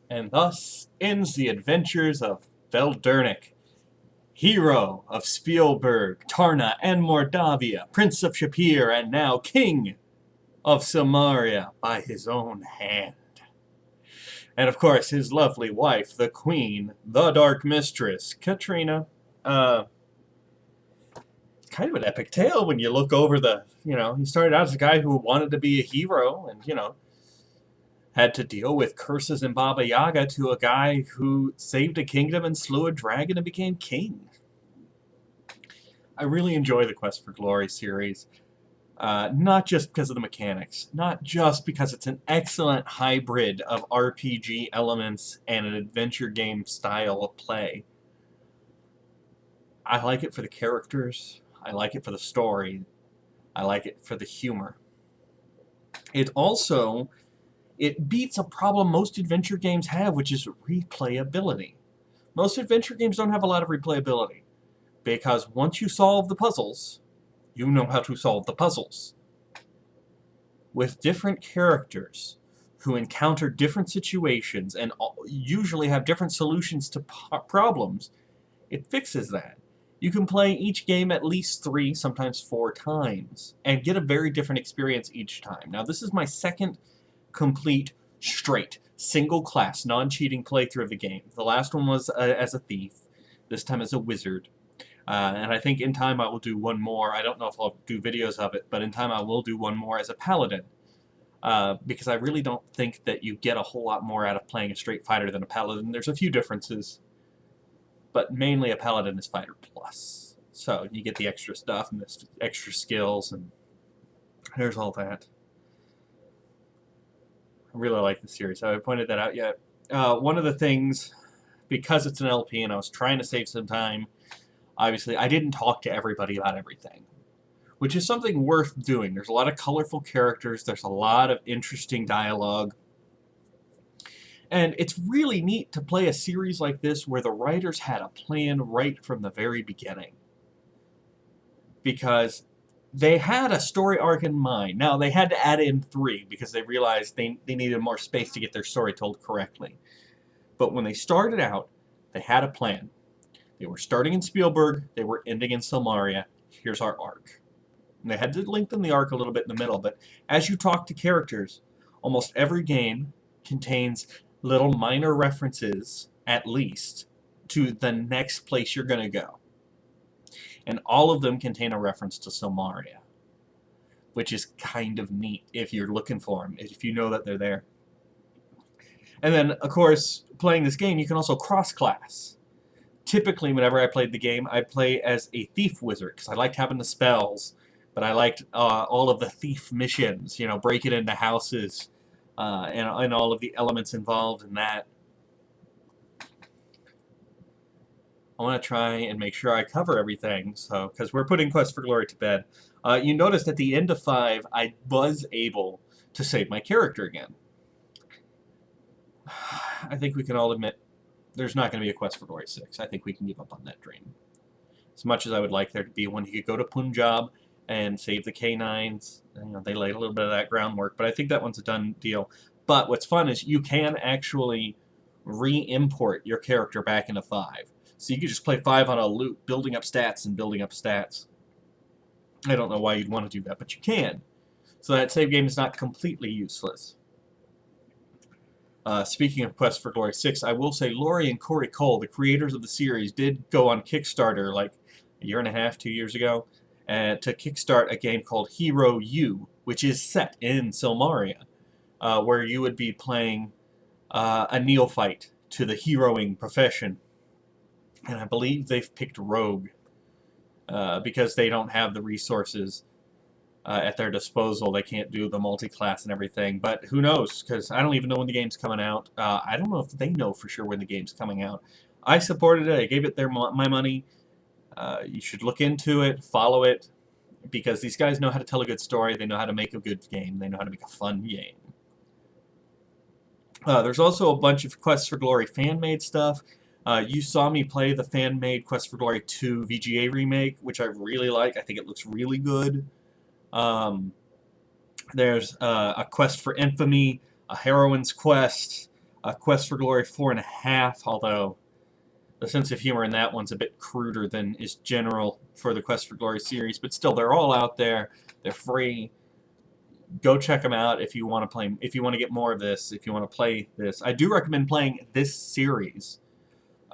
And thus ends the adventures of Beldurnik, hero of Spielberg, Tarna, and Mordavia, Prince of Shapir, and now King of Samaria by his own hand. And of course, his lovely wife, the Queen, the Dark Mistress, Katrina. It's kind of an epic tale when you look over he started out as a guy who wanted to be a hero and, had to deal with curses and Baba Yaga to a guy who saved a kingdom and slew a dragon and became king. I really enjoy the Quest for Glory series. Not just because of the mechanics, not just because it's an excellent hybrid of RPG elements and an adventure game style of play. I like it for the characters, I like it for the story, I like it for the humor. It beats a problem most adventure games have, which is replayability. Most adventure games don't have a lot of replayability, because once you solve the puzzles, you know how to solve the puzzles. With different characters who encounter different situations and usually have different solutions to problems, it fixes that. You can play each game at least 3, sometimes 4 times, and get a very different experience each time. Now, this is my second complete, straight, single-class, non-cheating playthrough of the game. The last one was as a thief, this time as a wizard. And I think in time I will do one more. I don't know if I'll do videos of it, but in time I will do one more as a paladin. Because I really don't think that you get a whole lot more out of playing a straight fighter than a paladin. There's a few differences, but mainly a paladin is fighter plus. So you get the extra stuff and the extra skills, and there's all that. I really like the series. Have I pointed that out yet? One of the things, because it's an LP and I was trying to save some time, obviously I didn't talk to everybody about everything, which is something worth doing. There's a lot of colorful characters, there's a lot of interesting dialogue, and it's really neat to play a series like this where the writers had a plan right from the very beginning. Because they had a story arc in mind. Now, they had to add in 3 because they realized they needed more space to get their story told correctly. But when they started out, they had a plan. They were starting in Spielberg, they were ending in Samaria. Here's our arc. And they had to lengthen the arc a little bit in the middle, but as you talk to characters, almost every game contains little minor references, at least, to the next place you're going to go. And all of them contain a reference to Samaria, which is kind of neat if you're looking for them, if you know that they're there. And then, of course, playing this game, you can also cross-class. Typically, whenever I played the game, I'd play as a thief wizard, because I liked having the spells, but I liked all of the thief missions, breaking into houses, and all of the elements involved in that. I want to try and make sure I cover everything, because we're putting Quest for Glory to bed. You noticed at the end of 5, I was able to save my character again. I think we can all admit there's not going to be a Quest for Glory 6. I think we can give up on that dream. As much as I would like there to be one, you could go to Punjab and save the K9s. They laid a little bit of that groundwork, but I think that one's a done deal. But what's fun is you can actually re-import your character back into 5. So you could just play 5 on a loop, building up stats and building up stats. I don't know why you'd want to do that, but you can. So that save game is not completely useless. Speaking of Quest for Glory 6, I will say Laurie and Corey Cole, the creators of the series, did go on Kickstarter like a year and a half, 2 years ago, to kickstart a game called Hero U, which is set in Silmaria, where you would be playing a neophyte to the heroing profession. And I believe they've picked Rogue because they don't have the resources at their disposal. They can't do the multi-class and everything. But who knows? Because I don't even know when the game's coming out. I don't know if they know for sure when the game's coming out. I supported it. I gave it my money. You should look into it, follow it, because these guys know how to tell a good story. They know how to make a good game. They know how to make a fun game. There's also a bunch of Quest for Glory fan-made stuff. You saw me play the fan-made Quest for Glory 2 VGA remake, which I really like. I think it looks really good. There's a Quest for Infamy, a Heroine's Quest, Quest for Glory 4.5, although the sense of humor in that one's a bit cruder than is general for the Quest for Glory series, but still, they're all out there. They're free. Go check them out if you want to play. If you want to get more of this, if you want to play this, I do recommend playing this series.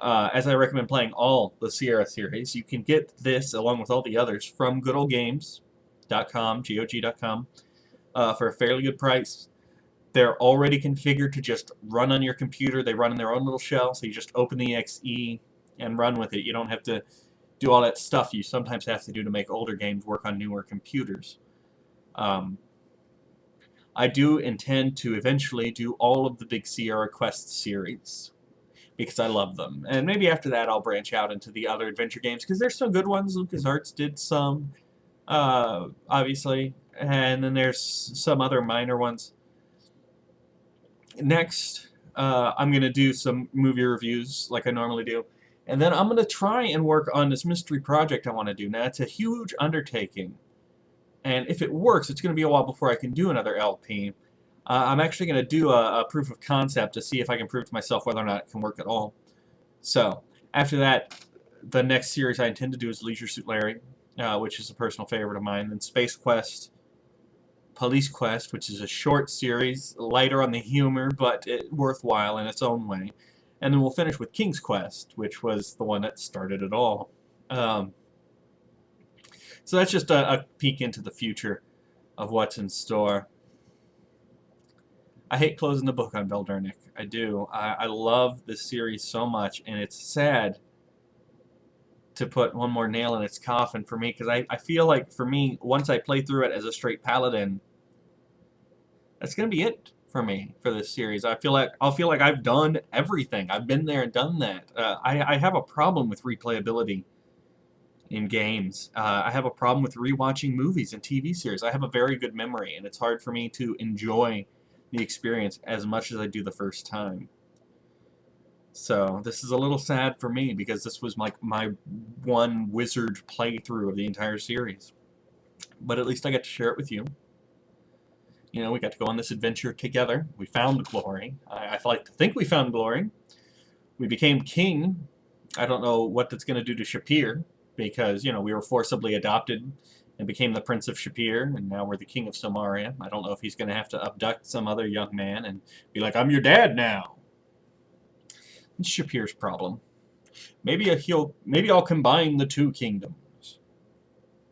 As I recommend playing all the Sierra series. You can get this along with all the others from goodoldgames.com, GOG.com, for a fairly good price. They're already configured to just run on your computer. They run in their own little shell, so you just open the exe and run with it. You don't have to do all that stuff you sometimes have to do to make older games work on newer computers. I do intend to eventually do all of the big Sierra Quest series because I love them. And maybe after that I'll branch out into the other adventure games because there's some good ones. LucasArts did some, obviously, and then there's some other minor ones. Next, I'm going to do some movie reviews like I normally do. And then I'm going to try and work on this mystery project I want to do. Now, it's a huge undertaking. And if it works, it's going to be a while before I can do another LP. I'm actually going to do a proof of concept to see if I can prove to myself whether or not it can work at all. So, after that, the next series I intend to do is Leisure Suit Larry, which is a personal favorite of mine. Then Space Quest, Police Quest, which is a short series, lighter on the humor, but worthwhile in its own way. And then we'll finish with King's Quest, which was the one that started it all. So that's just a peek into the future of what's in store. I hate closing the book on Beldurnik. I do. I love this series so much, and it's sad to put one more nail in its coffin for me, because I feel like, for me, once I play through it as a straight paladin, that's going to be it for me for this series. I'll feel like I've done everything. I've been there and done that. I have a problem with replayability in games. I have a problem with rewatching movies and TV series. I have a very good memory, and it's hard for me to enjoy the experience as much as I do the first time. So this is a little sad for me because this was like my one wizard playthrough of the entire series. But at least I got to share it with you. You know, we got to go on this adventure together. We found glory. I like to think we found glory. We became king. I don't know what that's going to do to Shapir, because, you know, we were forcibly adopted and became the Prince of Shapir, and now we're the King of Somaria. I don't know if he's going to have to abduct some other young man and be like, I'm your dad now. It's Shapir's problem. Maybe I'll combine the two kingdoms.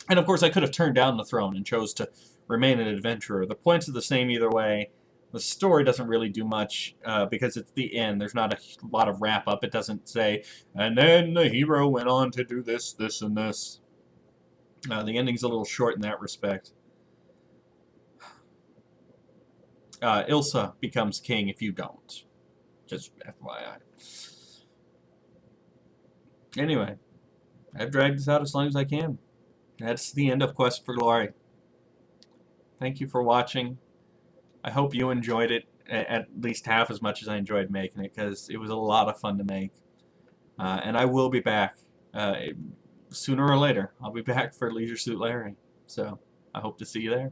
And of course, I could have turned down the throne and chose to remain an adventurer. The points are the same either way. The story doesn't really do much because it's the end. There's not a lot of wrap-up. It doesn't say, and then the hero went on to do this, this, and this. The ending's a little short in that respect. Ilsa becomes king if you don't. Just FYI. Anyway, I've dragged this out as long as I can. That's the end of Quest for Glory. Thank you for watching. I hope you enjoyed it at least half as much as I enjoyed making it, because it was a lot of fun to make. And I will be back. Sooner or later, I'll be back for Leisure Suit Larry. So, I hope to see you there.